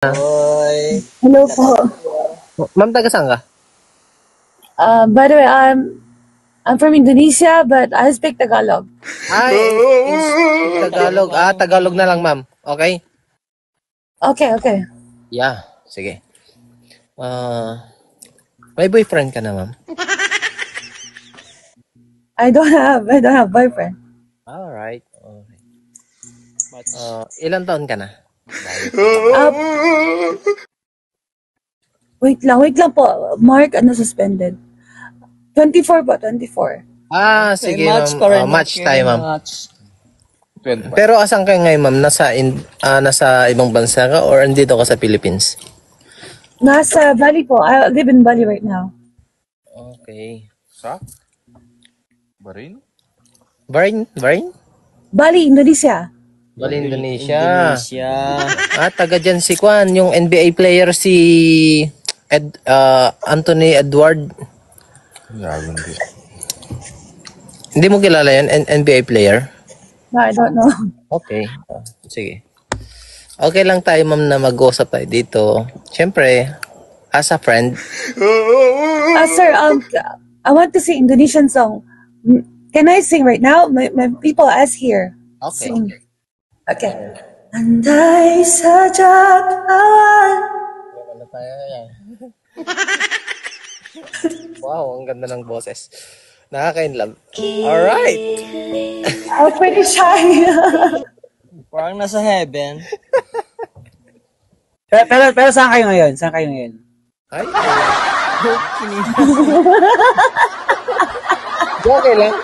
Hoy. Hello po. Ma'am, taga saan ka? By the way, I'm from Indonesia, but I speak Tagalog. Ay, Tagalog. Tagalog na lang, ma'am. Okay? Okay. Yeah, sige. May boyfriend ka na, ma'am? I don't have boyfriend. Alright. Okay. Ilan taon ka na? Wait lang po. Mark, suspended. 24 po, 24. Sige, match ma'am. pa rin. Match tayo, ma'am. Match. Pero asan ka ngayon, ma'am? Nasa ibang bansa ka or andito ka sa Philippines? Nasa Bali po. I live in Bali right now. Okay. Sa? Barin? Barin? Bali, Indonesia. Bali, Indonesia. Indonesia. Taga dyan si Kwan, yung NBA player si Anthony Edward. Yaman din. Hindi mo kilala yun, NBA player? No, I don't know. Okay. Sige. Okay lang tayo, ma'am, na mag-usap tayo dito. Siyempre, as a friend. Sir, I want to sing Indonesian song. Can I sing right now? My people ask here. Okay. Sing. Okay. Andai saja kawan. Wow, ang ganda ng boses. Nakaka-inlove. Alright. I'm pretty shy. Parang nasa heaven. Pero saan kayo ngayon? Ay. Okay lang.